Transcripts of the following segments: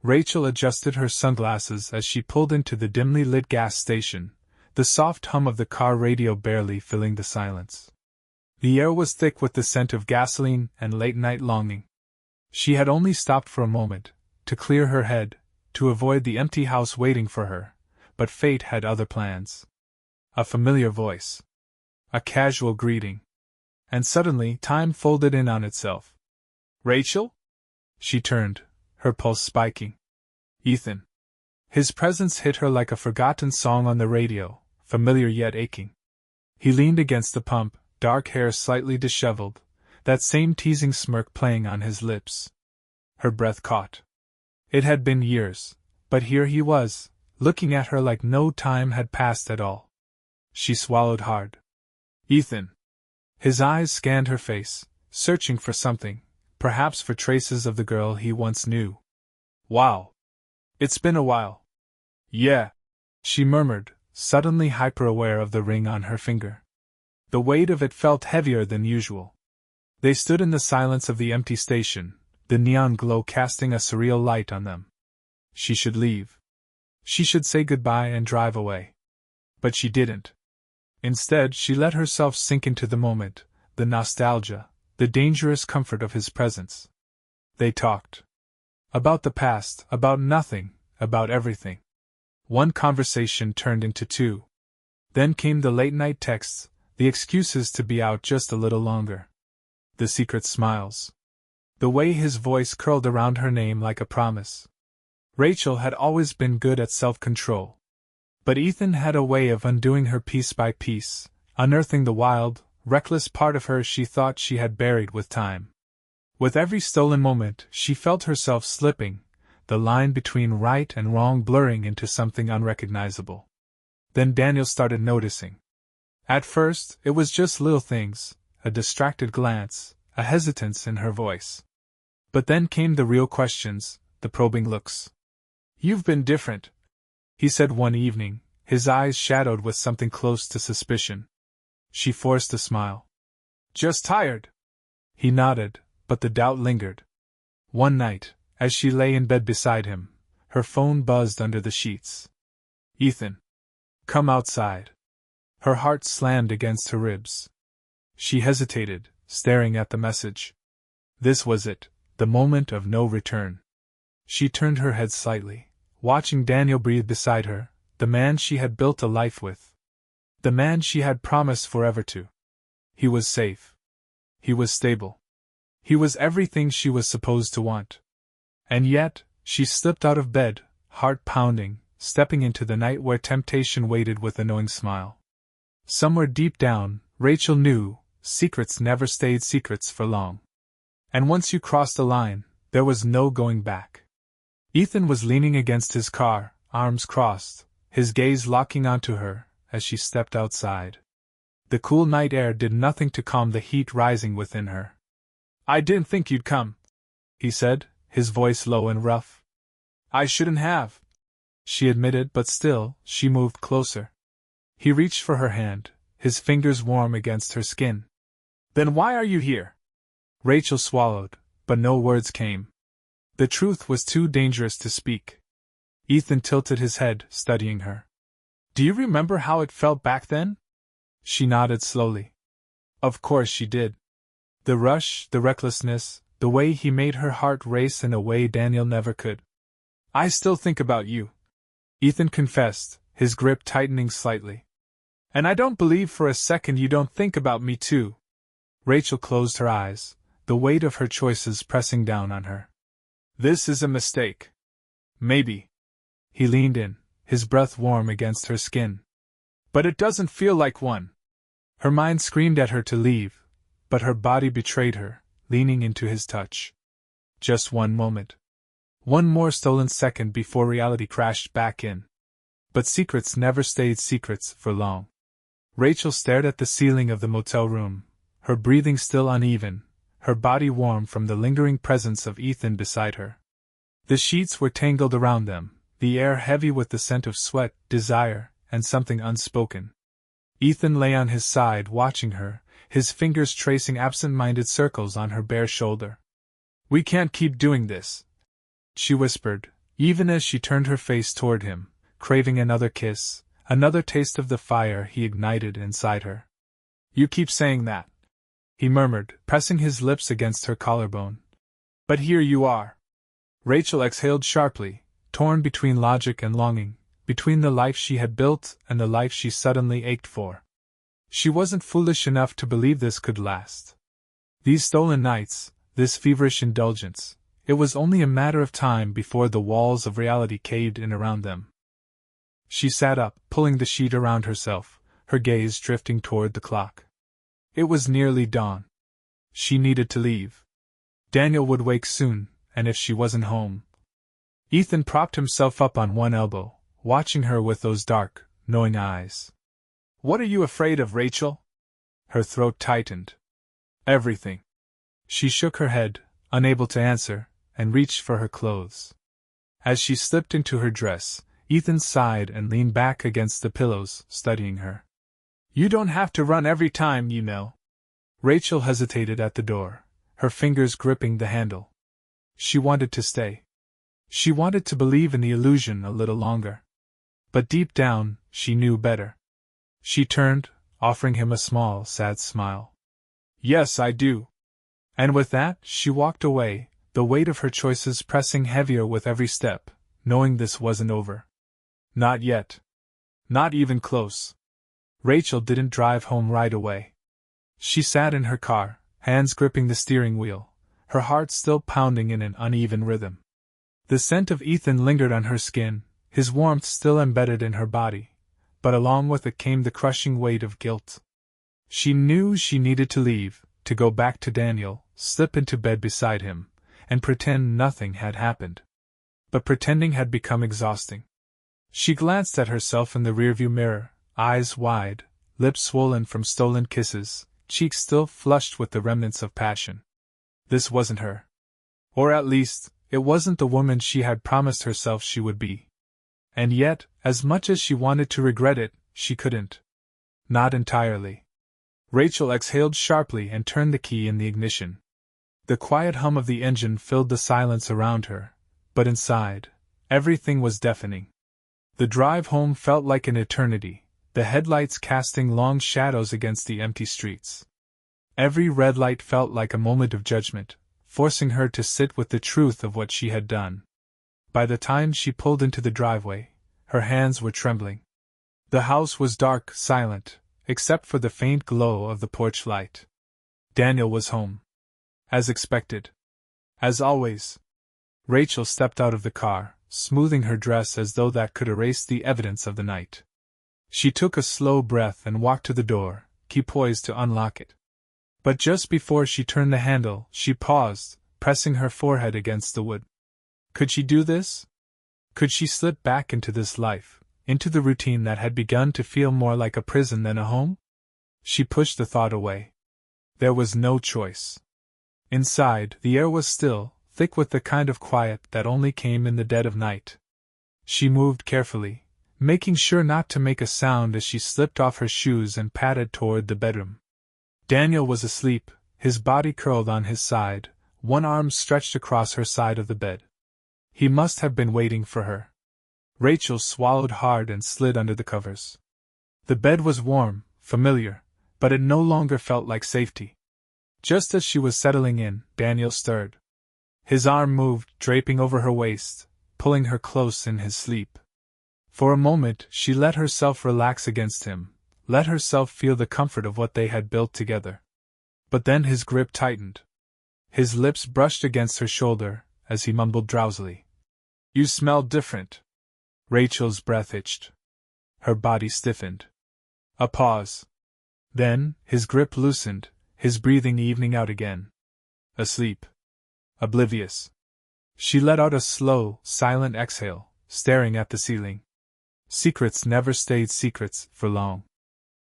Rachel adjusted her sunglasses as she pulled into the dimly lit gas station, the soft hum of the car radio barely filling the silence. The air was thick with the scent of gasoline and late-night longing. She had only stopped for a moment, to clear her head, to avoid the empty house waiting for her, but fate had other plans. A familiar voice. A casual greeting. And suddenly time folded in on itself. "Rachel?" She turned, her pulse spiking. "Ethan." His presence hit her like a forgotten song on the radio, familiar yet aching. He leaned against the pump, dark hair slightly disheveled, that same teasing smirk playing on his lips. Her breath caught. It had been years, but here he was, looking at her like no time had passed at all. She swallowed hard. "Ethan." His eyes scanned her face, searching for something, perhaps for traces of the girl he once knew. "Wow. It's been a while." "Yeah," she murmured, suddenly hyper-aware of the ring on her finger. The weight of it felt heavier than usual. They stood in the silence of the empty station, the neon glow casting a surreal light on them. She should leave. She should say goodbye and drive away. But she didn't. Instead, she let herself sink into the moment, the nostalgia, the dangerous comfort of his presence. They talked. About the past, about nothing, about everything. One conversation turned into two. Then came the late-night texts, the excuses to be out just a little longer. The secret smiles. The way his voice curled around her name like a promise. Rachel had always been good at self-control. But Ethan had a way of undoing her piece by piece, unearthing the wild, reckless part of her she thought she had buried with time. With every stolen moment, she felt herself slipping, the line between right and wrong blurring into something unrecognizable. Then Daniel started noticing. At first, it was just little things, a distracted glance, a hesitance in her voice. But then came the real questions, the probing looks. "You've been different," he said one evening, his eyes shadowed with something close to suspicion. She forced a smile. "Just tired." He nodded, but the doubt lingered. One night, as she lay in bed beside him, her phone buzzed under the sheets. "Ethan. Come outside." Her heart slammed against her ribs. She hesitated, staring at the message. This was it, the moment of no return. She turned her head slightly, watching Daniel breathe beside her, the man she had built a life with. The man she had promised forever to. He was safe. He was stable. He was everything she was supposed to want. And yet, she slipped out of bed, heart pounding, stepping into the night where temptation waited with a knowing smile. Somewhere deep down, Rachel knew, secrets never stayed secrets for long. And once you crossed the line, there was no going back. Ethan was leaning against his car, arms crossed, his gaze locking onto her, as she stepped outside. The cool night air did nothing to calm the heat rising within her. "I didn't think you'd come," he said, his voice low and rough. "I shouldn't have," she admitted, but still, she moved closer. He reached for her hand, his fingers warm against her skin. "Then why are you here?" Rachel swallowed, but no words came. The truth was too dangerous to speak. Ethan tilted his head, studying her. "Do you remember how it felt back then?" She nodded slowly. Of course she did. The rush, the recklessness, the way he made her heart race in a way Daniel never could. "I still think about you," Ethan confessed, his grip tightening slightly. "And I don't believe for a second you don't think about me too." Rachel closed her eyes, the weight of her choices pressing down on her. "This is a mistake." "Maybe." He leaned in, his breath warm against her skin. "But it doesn't feel like one." Her mind screamed at her to leave, but her body betrayed her, leaning into his touch. Just one moment. One more stolen second before reality crashed back in. But secrets never stayed secrets for long. Rachel stared at the ceiling of the motel room, her breathing still uneven, her body warm from the lingering presence of Ethan beside her. The sheets were tangled around them, the air heavy with the scent of sweat, desire, and something unspoken. Ethan lay on his side watching her, his fingers tracing absent-minded circles on her bare shoulder. "We can't keep doing this," she whispered, Even as she turned her face toward him, craving another kiss, another taste of the fire he ignited inside her. "You keep saying that," he murmured, pressing his lips against her collarbone. "But here you are." Rachel exhaled sharply, torn between logic and longing, between the life she had built and the life she suddenly ached for. She wasn't foolish enough to believe this could last. These stolen nights, this feverish indulgence, it was only a matter of time before the walls of reality caved in around them. She sat up, pulling the sheet around herself, her gaze drifting toward the clock. It was nearly dawn. She needed to leave. Daniel would wake soon, and if she wasn't home. Ethan propped himself up on one elbow, watching her with those dark, knowing eyes. "What are you afraid of, Rachel?" Her throat tightened. "Everything." She shook her head, unable to answer, and reached for her clothes. As she slipped into her dress, Ethan sighed and leaned back against the pillows, studying her. "You don't have to run every time, you know." Rachel hesitated at the door, her fingers gripping the handle. She wanted to stay. She wanted to believe in the illusion a little longer. But deep down, she knew better. She turned, offering him a small, sad smile. "Yes, I do." And with that, she walked away, the weight of her choices pressing heavier with every step, knowing this wasn't over. Not yet. Not even close. Rachel didn't drive home right away. She sat in her car, hands gripping the steering wheel, her heart still pounding in an uneven rhythm. The scent of Ethan lingered on her skin, his warmth still embedded in her body, but along with it came the crushing weight of guilt. She knew she needed to leave, to go back to Daniel, slip into bed beside him, and pretend nothing had happened. But pretending had become exhausting. She glanced at herself in the rearview mirror, eyes wide, lips swollen from stolen kisses, cheeks still flushed with the remnants of passion. This wasn't her. Or at least, it wasn't the woman she had promised herself she would be. And yet, as much as she wanted to regret it, she couldn't. Not entirely. Rachel exhaled sharply and turned the key in the ignition. The quiet hum of the engine filled the silence around her, but inside, everything was deafening. The drive home felt like an eternity, the headlights casting long shadows against the empty streets. Every red light felt like a moment of judgment, forcing her to sit with the truth of what she had done. By the time she pulled into the driveway, her hands were trembling. The house was dark, silent, except for the faint glow of the porch light. Daniel was home. As expected. As always. Rachel stepped out of the car, smoothing her dress as though that could erase the evidence of the night. She took a slow breath and walked to the door, key poised to unlock it. But just before she turned the handle, she paused, pressing her forehead against the wood. Could she do this? Could she slip back into this life, into the routine that had begun to feel more like a prison than a home? She pushed the thought away. There was no choice. Inside, the air was still, thick with the kind of quiet that only came in the dead of night. She moved carefully, making sure not to make a sound as she slipped off her shoes and padded toward the bedroom. Daniel was asleep, his body curled on his side, one arm stretched across her side of the bed. He must have been waiting for her. Rachel swallowed hard and slid under the covers. The bed was warm, familiar, but it no longer felt like safety. Just as she was settling in, Daniel stirred. His arm moved, draping over her waist, pulling her close in his sleep. For a moment, she let herself relax against him, let herself feel the comfort of what they had built together. But then his grip tightened. His lips brushed against her shoulder, as he mumbled drowsily. "You smell different." Rachel's breath itched. Her body stiffened. A pause. Then, his grip loosened, his breathing evening out again. Asleep. Oblivious. She let out a slow, silent exhale, staring at the ceiling. Secrets never stayed secrets for long.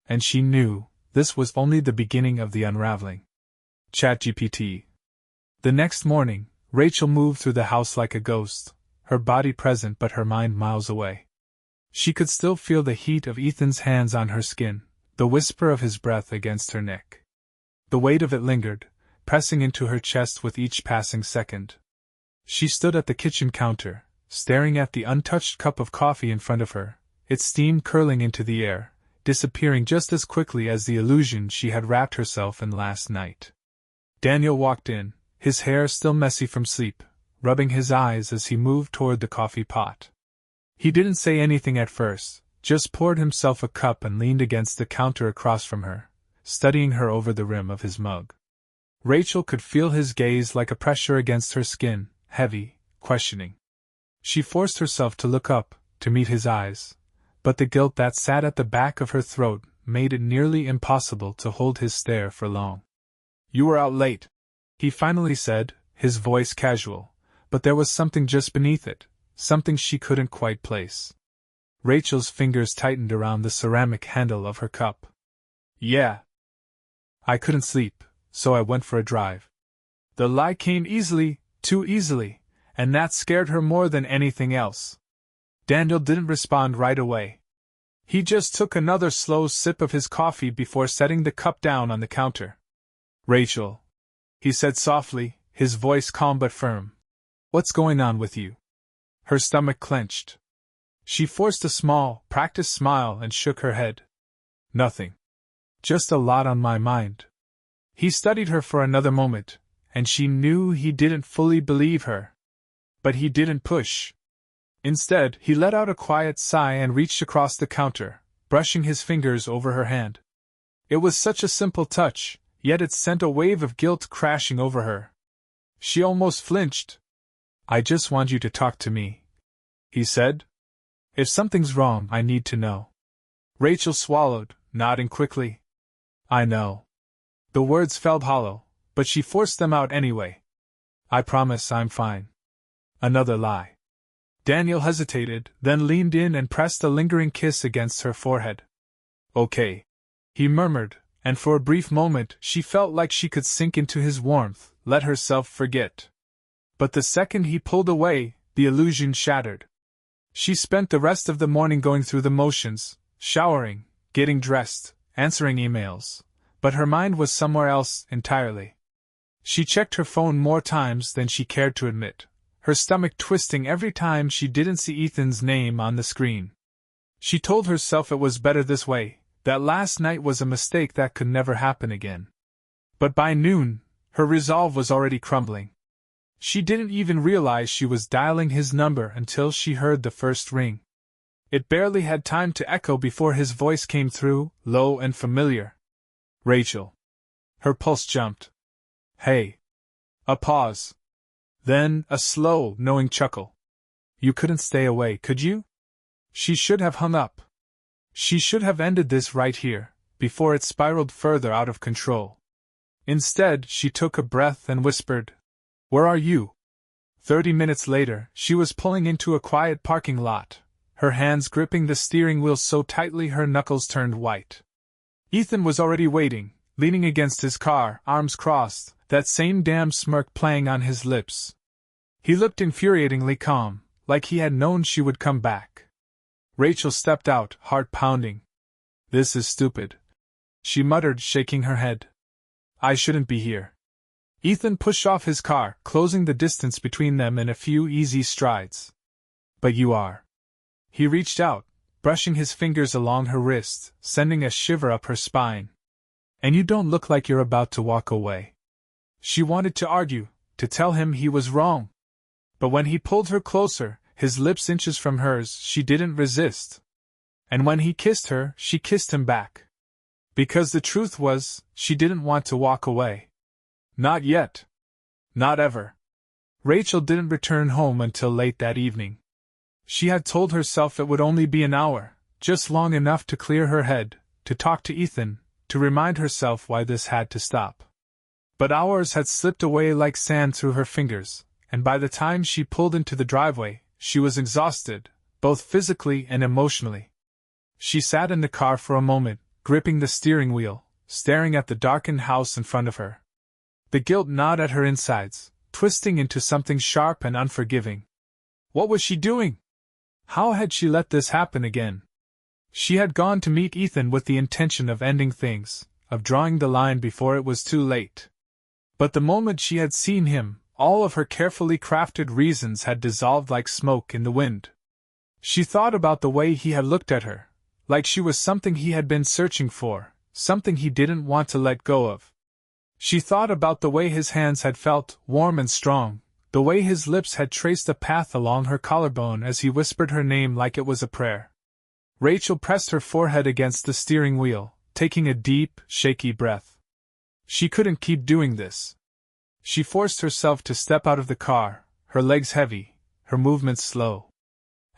And she knew this was only the beginning of the unraveling. ChatGPT. The next morning, Rachel moved through the house like a ghost, her body present but her mind miles away. She could still feel the heat of Ethan's hands on her skin, the whisper of his breath against her neck. The weight of it lingered, pressing into her chest with each passing second. She stood at the kitchen counter, staring at the untouched cup of coffee in front of her, its steam curling into the air, disappearing just as quickly as the illusion she had wrapped herself in last night. Daniel walked in, his hair still messy from sleep, rubbing his eyes as he moved toward the coffee pot. He didn't say anything at first, just poured himself a cup and leaned against the counter across from her, studying her over the rim of his mug. Rachel could feel his gaze like a pressure against her skin, heavy, questioning. She forced herself to look up, to meet his eyes, but the guilt that sat at the back of her throat made it nearly impossible to hold his stare for long. "You were out late," he finally said, his voice casual, but there was something just beneath it, something she couldn't quite place. Rachel's fingers tightened around the ceramic handle of her cup. "Yeah. I couldn't sleep, so I went for a drive." The lie came easily, too easily, and that scared her more than anything else. Daniel didn't respond right away. He just took another slow sip of his coffee before setting the cup down on the counter. "Rachel," he said softly, his voice calm but firm. "What's going on with you?" Her stomach clenched. She forced a small, practiced smile and shook her head. "Nothing. Just a lot on my mind." He studied her for another moment, and she knew he didn't fully believe her. But he didn't push. Instead, he let out a quiet sigh and reached across the counter, brushing his fingers over her hand. It was such a simple touch, yet it sent a wave of guilt crashing over her. She almost flinched. "I just want you to talk to me," he said. "If something's wrong, I need to know." Rachel swallowed, nodding quickly. "I know." The words felt hollow, but she forced them out anyway. "I promise I'm fine." Another lie. Daniel hesitated, then leaned in and pressed a lingering kiss against her forehead. "Okay," he murmured, and for a brief moment she felt like she could sink into his warmth, let herself forget. But the second he pulled away, the illusion shattered. She spent the rest of the morning going through the motions, showering, getting dressed, answering emails, but her mind was somewhere else entirely. She checked her phone more times than she cared to admit, her stomach twisting every time she didn't see Ethan's name on the screen. She told herself it was better this way, that last night was a mistake that could never happen again. But by noon, her resolve was already crumbling. She didn't even realize she was dialing his number until she heard the first ring. It barely had time to echo before his voice came through, low and familiar. "Rachel." Her pulse jumped. "Hey." A pause. Then, a slow, knowing chuckle. "You couldn't stay away, could you?" She should have hung up. She should have ended this right here, before it spiraled further out of control. Instead, she took a breath and whispered, "Where are you?" 30 minutes later, she was pulling into a quiet parking lot, her hands gripping the steering wheel so tightly her knuckles turned white. Ethan was already waiting, leaning against his car, arms crossed, that same damn smirk playing on his lips. He looked infuriatingly calm, like he had known she would come back. Rachel stepped out, heart pounding. "This is stupid," she muttered, shaking her head. "I shouldn't be here." Ethan pushed off his car, closing the distance between them in a few easy strides. "But you are." He reached out, brushing his fingers along her wrist, sending a shiver up her spine. "And you don't look like you're about to walk away." She wanted to argue, to tell him he was wrong. But when he pulled her closer, his lips inches from hers, she didn't resist. And when he kissed her, she kissed him back. Because the truth was, she didn't want to walk away. Not yet. Not ever. Rachel didn't return home until late that evening. She had told herself it would only be an hour, just long enough to clear her head, to talk to Ethan, to remind herself why this had to stop. But hours had slipped away like sand through her fingers, and by the time she pulled into the driveway, she was exhausted, both physically and emotionally. She sat in the car for a moment, gripping the steering wheel, staring at the darkened house in front of her. The guilt gnawed at her insides, twisting into something sharp and unforgiving. What was she doing? How had she let this happen again? She had gone to meet Ethan with the intention of ending things, of drawing the line before it was too late. But the moment she had seen him, All of her carefully crafted reasons had dissolved like smoke in the wind. She thought about the way he had looked at her, like she was something he had been searching for, something he didn't want to let go of. She thought about the way his hands had felt, warm and strong, the way his lips had traced a path along her collarbone as he whispered her name like it was a prayer. Rachel pressed her forehead against the steering wheel, taking a deep, shaky breath. She couldn't keep doing this. She forced herself to step out of the car, her legs heavy, her movements slow.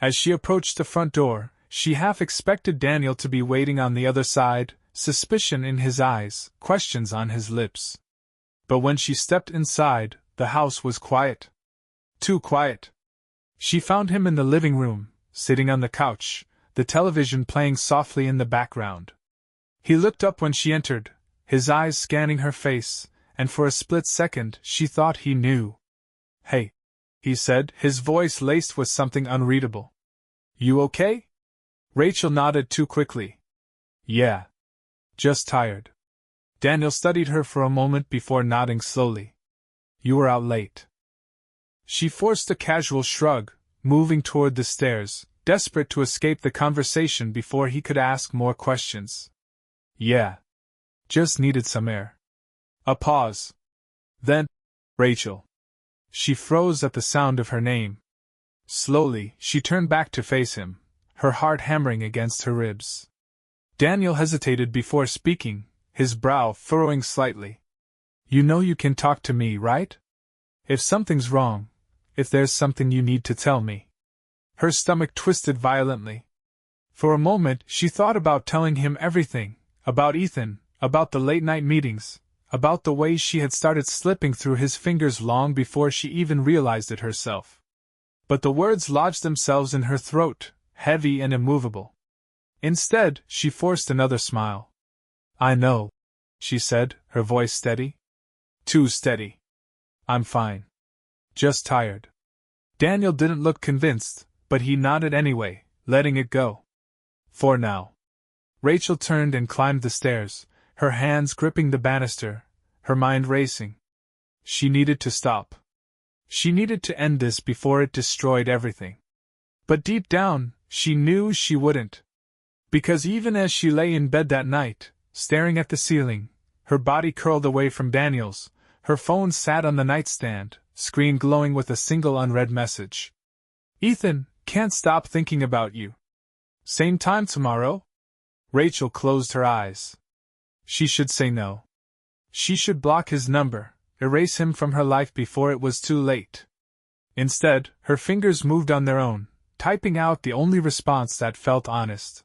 As she approached the front door, she half expected Daniel to be waiting on the other side, suspicion in his eyes, questions on his lips. But when she stepped inside, the house was quiet. Too quiet. She found him in the living room, sitting on the couch, the television playing softly in the background. He looked up when she entered, his eyes scanning her face, and for a split second she thought he knew. "Hey," he said, his voice laced with something unreadable. "You okay?" Rachel nodded too quickly. "Yeah. Just tired." Daniel studied her for a moment before nodding slowly. "You were out late." She forced a casual shrug, moving toward the stairs, desperate to escape the conversation before he could ask more questions. "Yeah. Just needed some air." A pause. Then, "Rachel." She froze at the sound of her name. Slowly, she turned back to face him, her heart hammering against her ribs. Daniel hesitated before speaking, his brow furrowing slightly. "You know you can talk to me, right? If something's wrong, if there's something you need to tell me." Her stomach twisted violently. For a moment, she thought about telling him everything, about Ethan, about the late-night meetings, about the way she had started slipping through his fingers long before she even realized it herself. But the words lodged themselves in her throat, heavy and immovable. Instead, she forced another smile. "I know," she said, her voice steady. Too steady. "I'm fine. Just tired." Daniel didn't look convinced, but he nodded anyway, letting it go. "For now." Rachel turned and climbed the stairs, her hands gripping the banister, her mind racing. She needed to stop. She needed to end this before it destroyed everything. But deep down, she knew she wouldn't. Because even as she lay in bed that night, staring at the ceiling, her body curled away from Daniel's, her phone sat on the nightstand, screen glowing with a single unread message. "Ethan, can't stop thinking about you. Same time tomorrow?" Rachel closed her eyes. She should say no. She should block his number, erase him from her life before it was too late. Instead, her fingers moved on their own, typing out the only response that felt honest.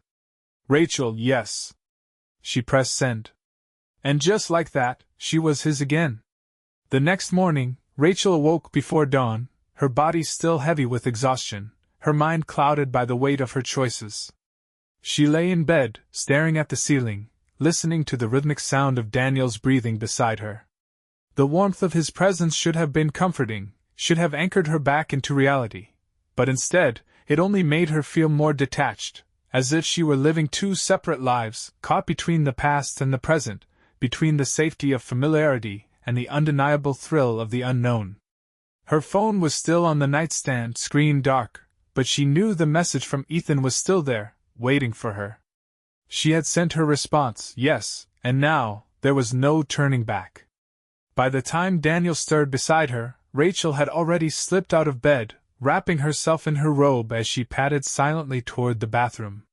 "Rachel, yes." She pressed send. And just like that, she was his again. The next morning, Rachel awoke before dawn, her body still heavy with exhaustion, her mind clouded by the weight of her choices. She lay in bed, staring at the ceiling, listening to the rhythmic sound of Daniel's breathing beside her. The warmth of his presence should have been comforting, should have anchored her back into reality, but instead, it only made her feel more detached, as if she were living two separate lives, caught between the past and the present, between the safety of familiarity and the undeniable thrill of the unknown. Her phone was still on the nightstand, screen dark, but she knew the message from Ethan was still there, waiting for her. She had sent her response, yes, and now, there was no turning back. By the time Daniel stirred beside her, Rachel had already slipped out of bed, wrapping herself in her robe as she padded silently toward the bathroom.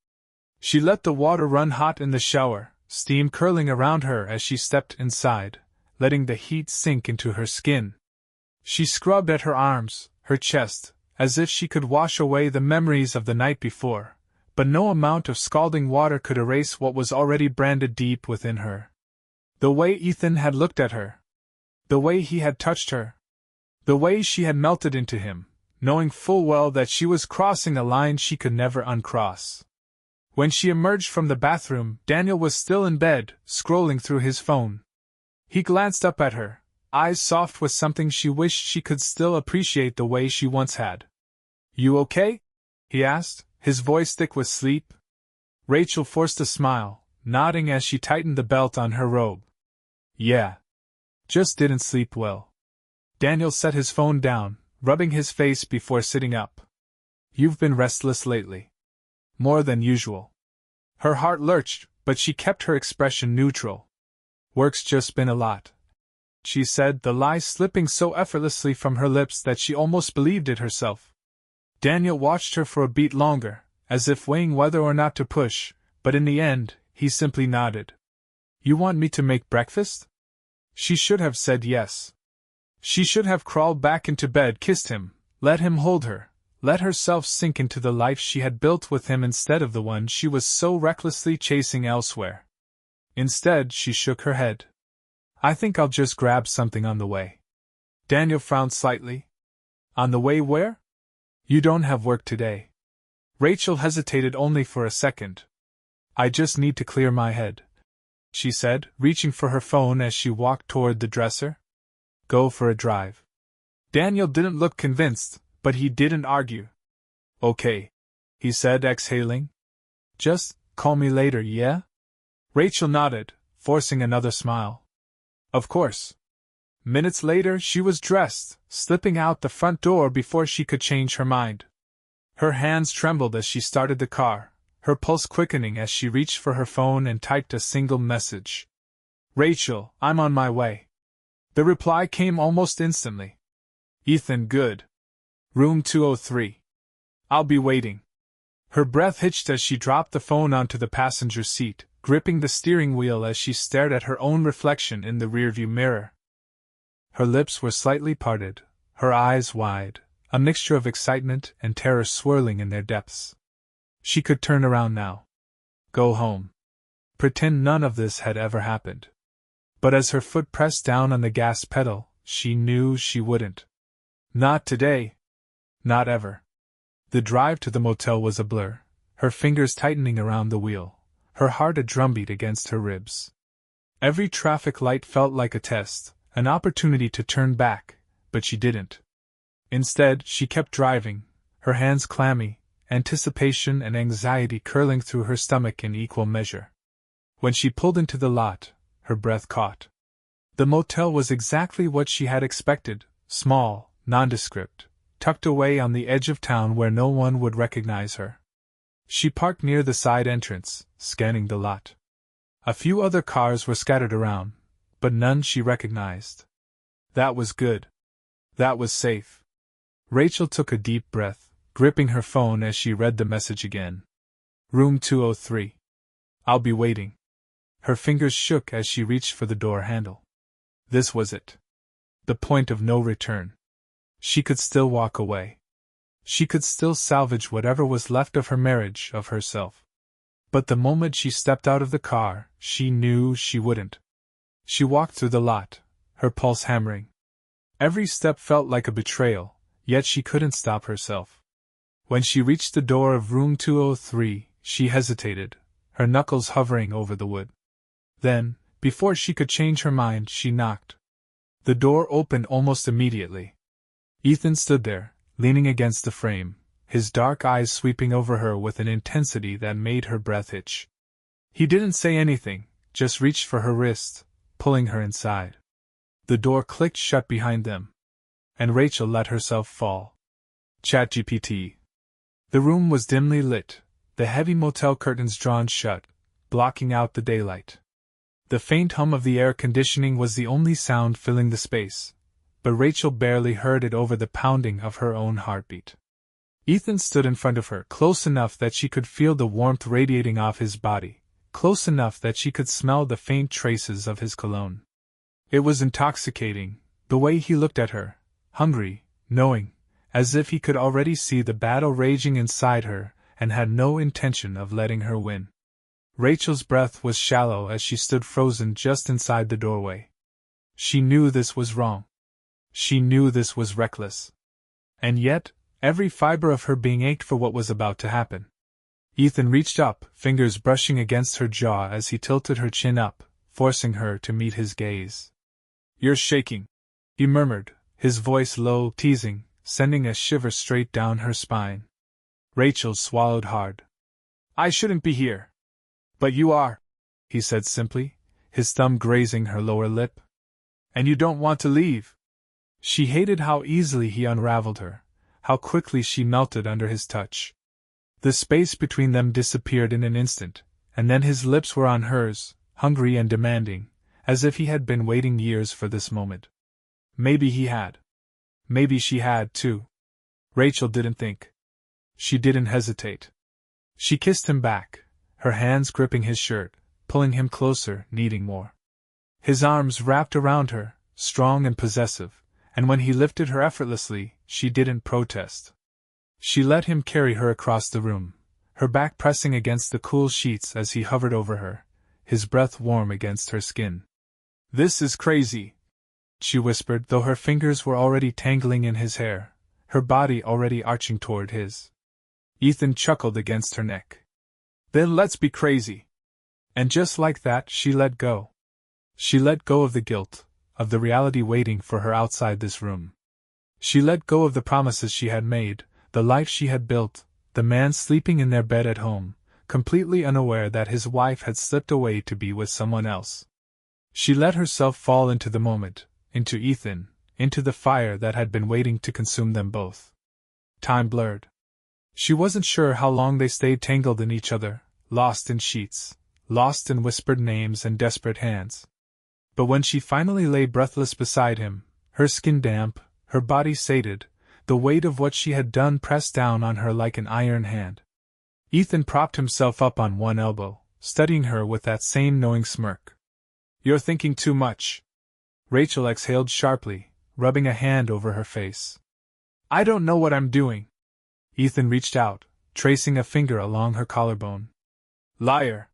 She let the water run hot in the shower, steam curling around her as she stepped inside, letting the heat sink into her skin. She scrubbed at her arms, her chest, as if she could wash away the memories of the night before, but no amount of scalding water could erase what was already branded deep within her. The way Ethan had looked at her. The way he had touched her. The way she had melted into him, knowing full well that she was crossing a line she could never uncross. When she emerged from the bathroom, Daniel was still in bed, scrolling through his phone. He glanced up at her, eyes soft with something she wished she could still appreciate the way she once had. "You okay?" he asked, his voice thick with sleep. Rachel forced a smile, nodding as she tightened the belt on her robe. "Yeah. Just didn't sleep well." Daniel set his phone down, rubbing his face before sitting up. You've been restless lately. More than usual. Her heart lurched, but she kept her expression neutral. Work's just been a lot, she said, the lie slipping so effortlessly from her lips that she almost believed it herself. Daniel watched her for a beat longer, as if weighing whether or not to push, but in the end, he simply nodded. You want me to make breakfast? She should have said yes. She should have crawled back into bed, kissed him, let him hold her, let herself sink into the life she had built with him instead of the one she was so recklessly chasing elsewhere. Instead, she shook her head. I think I'll just grab something on the way. Daniel frowned slightly. On the way where? You don't have work today. Rachel hesitated only for a second. I just need to clear my head, she said, reaching for her phone as she walked toward the dresser. Go for a drive. Daniel didn't look convinced, but he didn't argue. Okay, he said, exhaling. Just call me later, yeah? Rachel nodded, forcing another smile. Of course. Minutes later, she was dressed, slipping out the front door before she could change her mind. Her hands trembled as she started the car, her pulse quickening as she reached for her phone and typed a single message. Rachel, I'm on my way. The reply came almost instantly. Ethan, good. Room 203. I'll be waiting. Her breath hitched as she dropped the phone onto the passenger seat, gripping the steering wheel as she stared at her own reflection in the rearview mirror. Her lips were slightly parted, her eyes wide, a mixture of excitement and terror swirling in their depths. She could turn around now. Go home. Pretend none of this had ever happened. But as her foot pressed down on the gas pedal, she knew she wouldn't. Not today. Not ever. The drive to the motel was a blur, her fingers tightening around the wheel, her heart a drumbeat against her ribs. Every traffic light felt like a test, an opportunity to turn back, but she didn't. Instead, she kept driving, her hands clammy, anticipation and anxiety curling through her stomach in equal measure. When she pulled into the lot, her breath caught. The motel was exactly what she had expected, small, nondescript, tucked away on the edge of town where no one would recognize her. She parked near the side entrance, scanning the lot. A few other cars were scattered around, but none she recognized. That was good. That was safe. Rachel took a deep breath, gripping her phone as she read the message again. Room 203. I'll be waiting. Her fingers shook as she reached for the door handle. This was it. The point of no return. She could still walk away. She could still salvage whatever was left of her marriage, of herself. But the moment she stepped out of the car, she knew she wouldn't. She walked through the lot, her pulse hammering. Every step felt like a betrayal, yet she couldn't stop herself. When she reached the door of room 203, she hesitated, her knuckles hovering over the wood. Then, before she could change her mind, she knocked. The door opened almost immediately. Ethan stood there, leaning against the frame, his dark eyes sweeping over her with an intensity that made her breath hitch. He didn't say anything, just reached for her wrist, pulling her inside. The door clicked shut behind them, and Rachel let herself fall. ChatGPT. The room was dimly lit, the heavy motel curtains drawn shut, blocking out the daylight. The faint hum of the air conditioning was the only sound filling the space, but Rachel barely heard it over the pounding of her own heartbeat. Ethan stood in front of her, close enough that she could feel the warmth radiating off his body, close enough that she could smell the faint traces of his cologne. It was intoxicating, the way he looked at her, hungry, knowing, as if he could already see the battle raging inside her and had no intention of letting her win. Rachel's breath was shallow as she stood frozen just inside the doorway. She knew this was wrong. She knew this was reckless. And yet, every fiber of her being ached for what was about to happen. Ethan reached up, fingers brushing against her jaw as he tilted her chin up, forcing her to meet his gaze. You're shaking, he murmured, his voice low, teasing, sending a shiver straight down her spine. Rachel swallowed hard. I shouldn't be here. But you are, he said simply, his thumb grazing her lower lip. And you don't want to leave. She hated how easily he unraveled her, how quickly she melted under his touch. The space between them disappeared in an instant, and then his lips were on hers, hungry and demanding, as if he had been waiting years for this moment. Maybe he had. Maybe she had, too. Rachel didn't think. She didn't hesitate. She kissed him back, her hands gripping his shirt, pulling him closer, needing more. His arms wrapped around her, strong and possessive, and when he lifted her effortlessly, she didn't protest. She let him carry her across the room, her back pressing against the cool sheets as he hovered over her, his breath warm against her skin. "This is crazy," she whispered, though her fingers were already tangling in his hair, her body already arching toward his. Ethan chuckled against her neck. "Then let's be crazy." And just like that, she let go. She let go of the guilt, of the reality waiting for her outside this room. She let go of the promises she had made, the life she had built, the man sleeping in their bed at home, completely unaware that his wife had slipped away to be with someone else. She let herself fall into the moment, into Ethan, into the fire that had been waiting to consume them both. Time blurred. She wasn't sure how long they stayed tangled in each other, lost in sheets, lost in whispered names and desperate hands. But when she finally lay breathless beside him, her skin damp, her body sated, the weight of what she had done pressed down on her like an iron hand. Ethan propped himself up on one elbow, studying her with that same knowing smirk. "You're thinking too much." Rachel exhaled sharply, rubbing a hand over her face. "I don't know what I'm doing." Ethan reached out, tracing a finger along her collarbone. "Liar."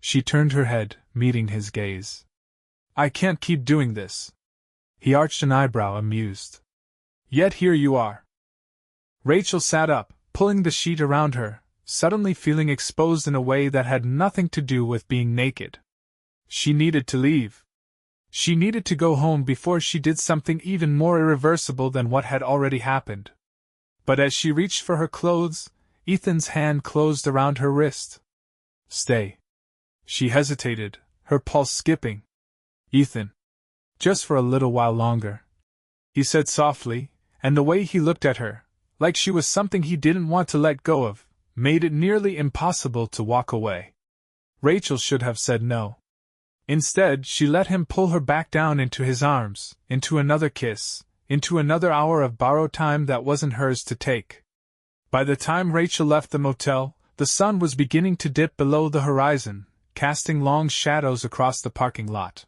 She turned her head, meeting his gaze. "I can't keep doing this." He arched an eyebrow, amused. "Yet here you are." Rachel sat up, pulling the sheet around her, suddenly feeling exposed in a way that had nothing to do with being naked. She needed to leave. She needed to go home before she did something even more irreversible than what had already happened. But as she reached for her clothes, Ethan's hand closed around her wrist. "Stay." She hesitated, her pulse skipping. "Ethan." "Just for a little while longer," he said softly, and the way he looked at her, like she was something he didn't want to let go of, made it nearly impossible to walk away. Rachel should have said no. Instead, she let him pull her back down into his arms, into another kiss, into another hour of borrowed time that wasn't hers to take. By the time Rachel left the motel, the sun was beginning to dip below the horizon, casting long shadows across the parking lot.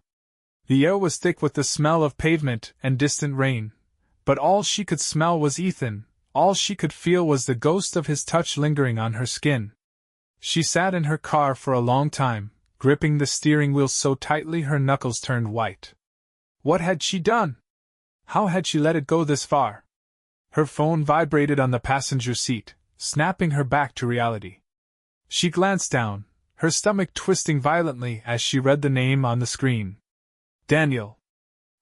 The air was thick with the smell of pavement and distant rain, but all she could smell was Ethan, all she could feel was the ghost of his touch lingering on her skin. She sat in her car for a long time, gripping the steering wheel so tightly her knuckles turned white. What had she done? How had she let it go this far? Her phone vibrated on the passenger seat, snapping her back to reality. She glanced down, her stomach twisting violently as she read the name on the screen. Daniel.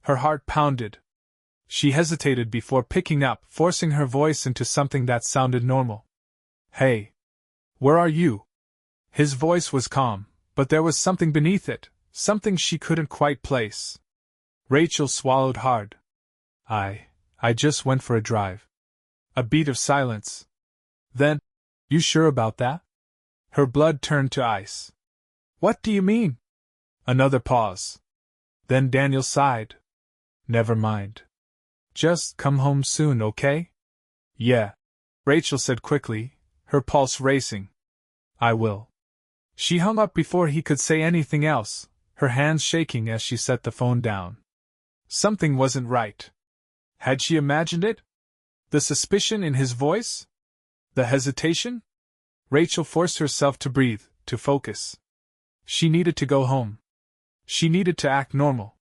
Her heart pounded. She hesitated before picking up, forcing her voice into something that sounded normal. "Hey. Where are you?" His voice was calm, but there was something beneath it, something she couldn't quite place. Rachel swallowed hard. I just went for a drive." A beat of silence. Then, "You sure about that?" Her blood turned to ice. "What do you mean?" Another pause. Then Daniel sighed. "Never mind. Just come home soon, okay?" "Yeah," Rachel said quickly, her pulse racing. "I will." She hung up before he could say anything else, her hands shaking as she set the phone down. Something wasn't right. Had she imagined it? The suspicion in his voice? The hesitation? Rachel forced herself to breathe, to focus. She needed to go home. She needed to act normal.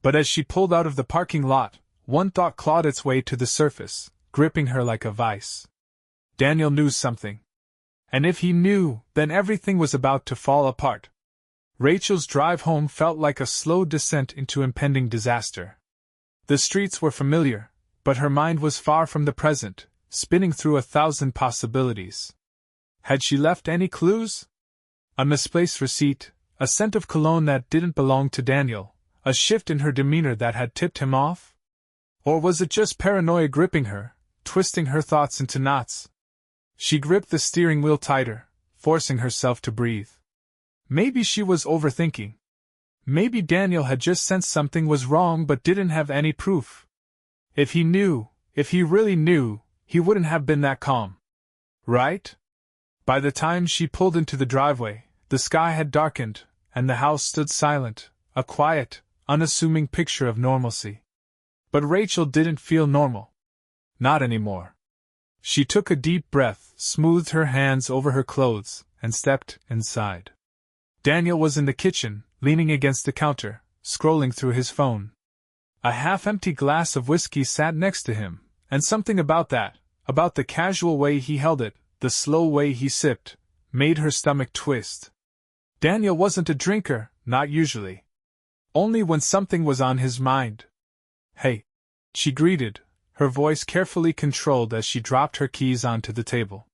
But as she pulled out of the parking lot, one thought clawed its way to the surface, gripping her like a vice. Daniel knew something. And if he knew, then everything was about to fall apart. Rachel's drive home felt like a slow descent into impending disaster. The streets were familiar, but her mind was far from the present, spinning through 1,000 possibilities. Had she left any clues? A misplaced receipt, a scent of cologne that didn't belong to Daniel, a shift in her demeanor that had tipped him off? Or was it just paranoia gripping her, twisting her thoughts into knots? She gripped the steering wheel tighter, forcing herself to breathe. Maybe she was overthinking. Maybe Daniel had just sensed something was wrong but didn't have any proof. If he really knew, he wouldn't have been that calm. Right? By the time she pulled into the driveway, the sky had darkened, and the house stood silent, a quiet, unassuming picture of normalcy. But Rachel didn't feel normal. Not anymore. She took a deep breath, smoothed her hands over her clothes, and stepped inside. Daniel was in the kitchen, leaning against the counter, scrolling through his phone. A half-empty glass of whiskey sat next to him, and something about the casual way he held it, the slow way he sipped, made her stomach twist. Daniel wasn't a drinker, not usually. Only when something was on his mind. "Hey," she greeted, her voice carefully controlled as she dropped her keys onto the table.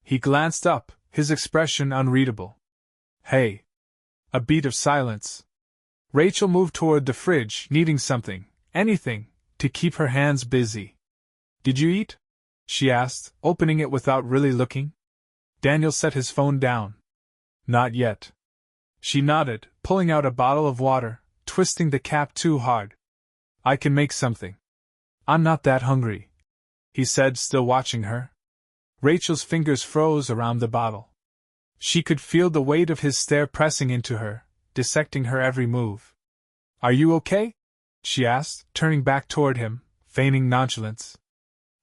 He glanced up, his expression unreadable. "Hey." A beat of silence. Rachel moved toward the fridge, needing something, anything, to keep her hands busy. "Did you eat?" she asked, opening it without really looking. Daniel set his phone down. "Not yet." She nodded, pulling out a bottle of water, twisting the cap too hard. "I can make something." "I'm not that hungry," he said, still watching her. Rachel's fingers froze around the bottle. She could feel the weight of his stare pressing into her, dissecting her every move. "Are you okay?" she asked, turning back toward him, feigning nonchalance.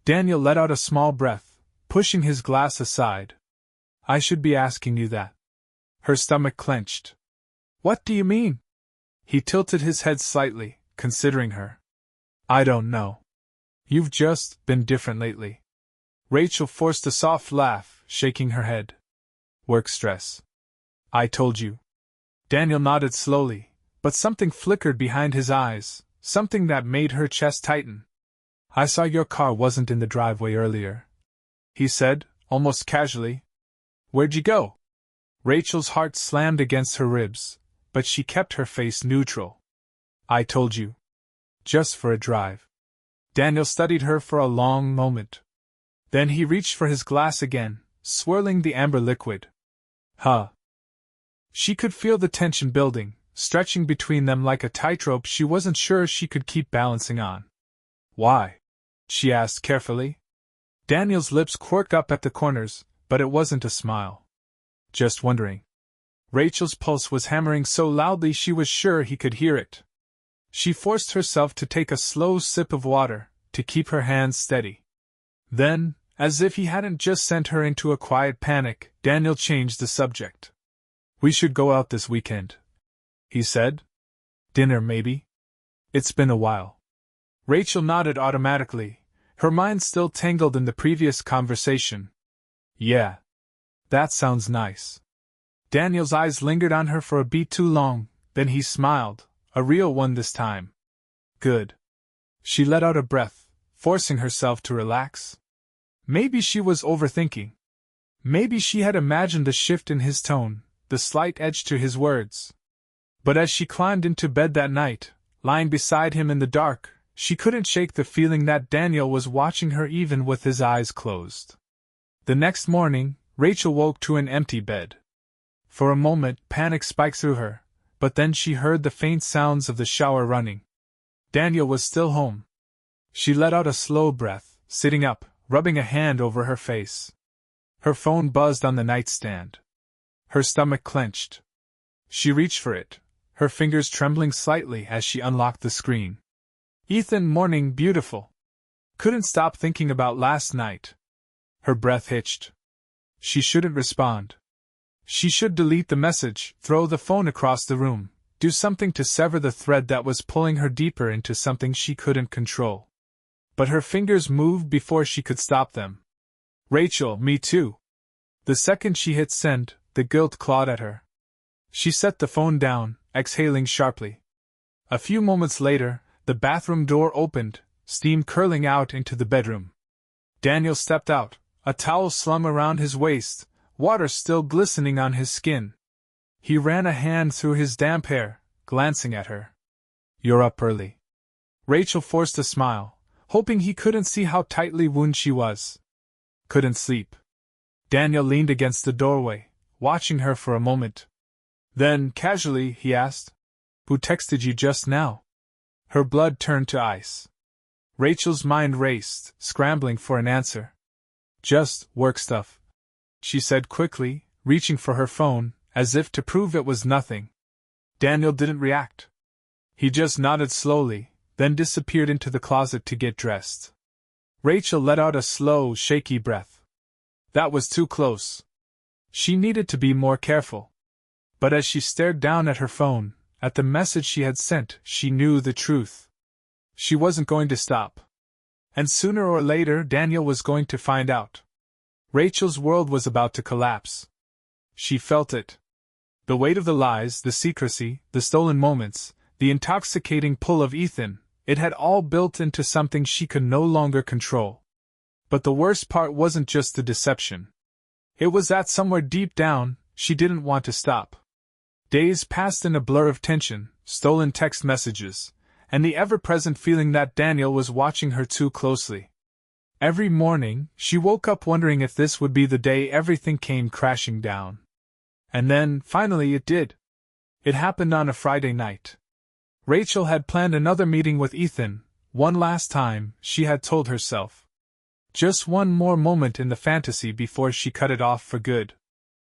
Daniel let out a small breath, pushing his glass aside. "I should be asking you that." Her stomach clenched. "What do you mean?" He tilted his head slightly, considering her. "I don't know. You've just been different lately." Rachel forced a soft laugh, shaking her head. "Work stress. I told you." Daniel nodded slowly, but something flickered behind his eyes, something that made her chest tighten. "I saw your car wasn't in the driveway earlier," he said, almost casually. "Where'd you go?" Rachel's heart slammed against her ribs, but she kept her face neutral. "I told you. Just for a drive." Daniel studied her for a long moment. Then he reached for his glass again, swirling the amber liquid. "Huh." She could feel the tension building, stretching between them like a tightrope she wasn't sure she could keep balancing on. "Why?" she asked carefully. Daniel's lips quirked up at the corners, but it wasn't a smile. "Just wondering." Rachel's pulse was hammering so loudly she was sure he could hear it. She forced herself to take a slow sip of water, to keep her hands steady. Then, as if he hadn't just sent her into a quiet panic, Daniel changed the subject. "We should go out this weekend," he said. "Dinner, maybe? It's been a while." Rachel nodded automatically, her mind still tangled in the previous conversation. "Yeah. That sounds nice." Daniel's eyes lingered on her for a beat too long, then he smiled, a real one this time. "Good." She let out a breath, forcing herself to relax. Maybe she was overthinking. Maybe she had imagined the shift in his tone, the slight edge to his words. But as she climbed into bed that night, lying beside him in the dark, she couldn't shake the feeling that Daniel was watching her even with his eyes closed. The next morning, Rachel woke to an empty bed. For a moment, panic spiked through her, but then she heard the faint sounds of the shower running. Daniel was still home. She let out a slow breath, sitting up, rubbing a hand over her face. Her phone buzzed on the nightstand. Her stomach clenched. She reached for it, her fingers trembling slightly as she unlocked the screen. "Ethan, morning, beautiful." Couldn't stop thinking about last night. Her breath hitched. She shouldn't respond. She should delete the message, throw the phone across the room, do something to sever the thread that was pulling her deeper into something she couldn't control. But her fingers moved before she could stop them. "Rachel, me too." The second she hit send, the guilt clawed at her. She set the phone down, exhaling sharply. A few moments later, the bathroom door opened, steam curling out into the bedroom. Daniel stepped out, a towel slung around his waist, water still glistening on his skin. He ran a hand through his damp hair, glancing at her. "You're up early." Rachel forced a smile, hoping he couldn't see how tightly wound she was. Couldn't sleep. Daniel leaned against the doorway, watching her for a moment. Then, casually, he asked, "Who texted you just now?" Her blood turned to ice. Rachel's mind raced, scrambling for an answer. "Just work stuff," she said quickly, reaching for her phone, as if to prove it was nothing. Daniel didn't react. He just nodded slowly, then disappeared into the closet to get dressed. Rachel let out a slow, shaky breath. That was too close. She needed to be more careful. But as she stared down at her phone, at the message she had sent, she knew the truth. She wasn't going to stop. And sooner or later Daniel was going to find out. Rachel's world was about to collapse. She felt it. The weight of the lies, the secrecy, the stolen moments, the intoxicating pull of Ethan, it had all built into something she could no longer control. But the worst part wasn't just the deception. It was that somewhere deep down, she didn't want to stop. Days passed in a blur of tension, stolen text messages, and the ever-present feeling that Daniel was watching her too closely. Every morning, she woke up wondering if this would be the day everything came crashing down. And then, finally it did. It happened on a Friday night. Rachel had planned another meeting with Ethan, one last time, she had told herself. Just one more moment in the fantasy before she cut it off for good.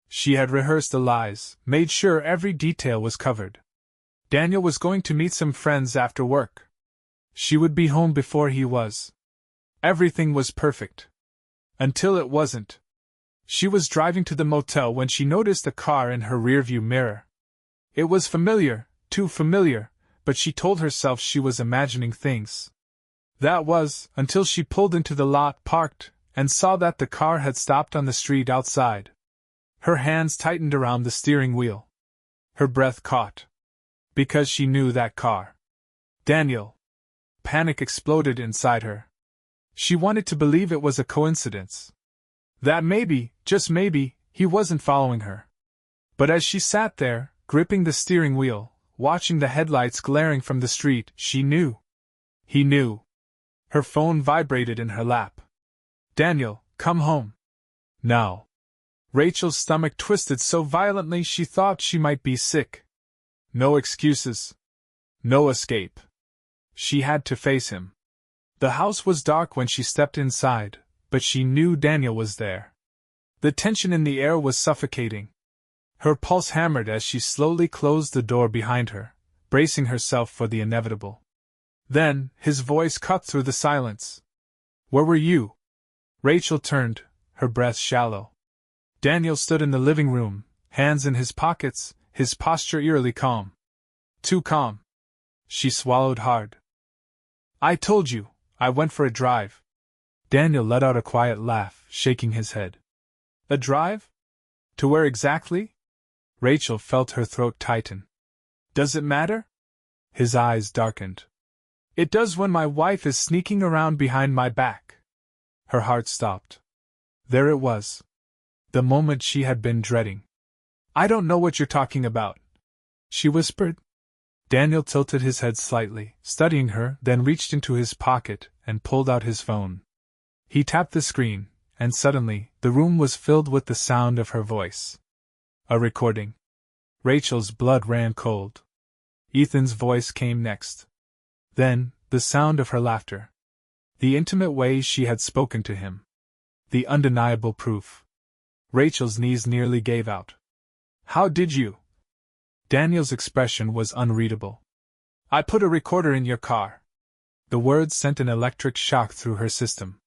She had rehearsed the lies, made sure every detail was covered. Daniel was going to meet some friends after work. She would be home before he was. Everything was perfect. Until it wasn't. She was driving to the motel when she noticed a car in her rearview mirror. It was familiar, too familiar, but she told herself she was imagining things. That was, until she pulled into the lot, parked, and saw that the car had stopped on the street outside. Her hands tightened around the steering wheel. Her breath caught. Because she knew that car. Daniel. Panic exploded inside her. She wanted to believe it was a coincidence. That maybe, just maybe, he wasn't following her. But as she sat there, gripping the steering wheel, watching the headlights glaring from the street, she knew. He knew. Her phone vibrated in her lap. "Daniel, come home. Now." Rachel's stomach twisted so violently she thought she might be sick. No excuses. No escape. She had to face him. The house was dark when she stepped inside, but she knew Daniel was there. The tension in the air was suffocating. Her pulse hammered as she slowly closed the door behind her, bracing herself for the inevitable. Then, his voice cut through the silence. "Where were you?" Rachel turned, her breath shallow. Daniel stood in the living room, hands in his pockets, his posture eerily calm. Too calm. She swallowed hard. "I told you, I went for a drive." Daniel let out a quiet laugh, shaking his head. "A drive? To where exactly?" Rachel felt her throat tighten. "Does it matter?" His eyes darkened. "It does when my wife is sneaking around behind my back." Her heart stopped. There it was. The moment she had been dreading. "I don't know what you're talking about," she whispered. Daniel tilted his head slightly, studying her, then reached into his pocket and pulled out his phone. He tapped the screen, and suddenly, the room was filled with the sound of her voice. A recording. Rachel's blood ran cold. Ethan's voice came next. Then, the sound of her laughter. The intimate way she had spoken to him. The undeniable proof. Rachel's knees nearly gave out. "How did you?" Daniel's expression was unreadable. "I put a recorder in your car." The words sent an electric shock through her system.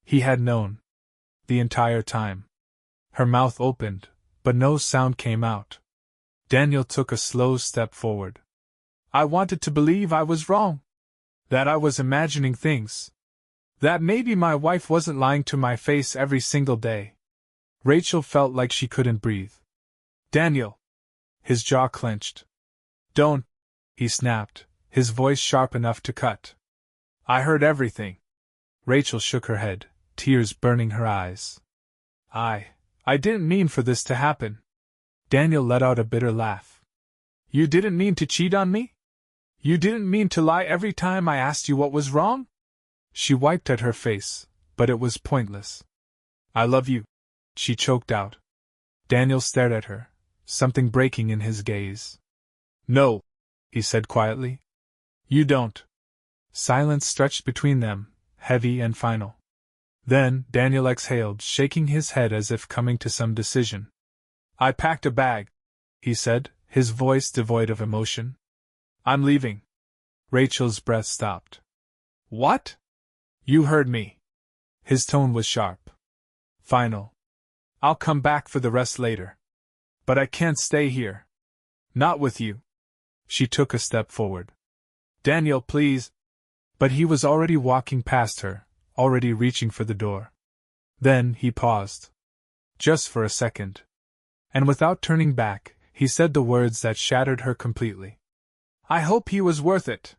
He had known. The entire time. Her mouth opened, but no sound came out. Daniel took a slow step forward. "I wanted to believe I was wrong. That I was imagining things. That maybe my wife wasn't lying to my face every single day." Rachel felt like she couldn't breathe. "Daniel." His jaw clenched. "Don't," he snapped, his voice sharp enough to cut. "I heard everything." Rachel shook her head, tears burning her eyes. I didn't mean for this to happen." Daniel let out a bitter laugh. "You didn't mean to cheat on me? You didn't mean to lie every time I asked you what was wrong?" She wiped at her face, but it was pointless. I love you, she choked out. Daniel stared at her, something breaking in his gaze. No, he said quietly. You don't. Silence stretched between them, heavy and final. Then Daniel exhaled, shaking his head as if coming to some decision. I packed a bag, he said, his voice devoid of emotion. I'm leaving. Rachel's breath stopped. What? You heard me. His tone was sharp. Final. I'll come back for the rest later. But I can't stay here. Not with you. She took a step forward. Daniel, please. But he was already walking past her, already reaching for the door. Then he paused. Just for a second. And without turning back, he said the words that shattered her completely. I hope he was worth it.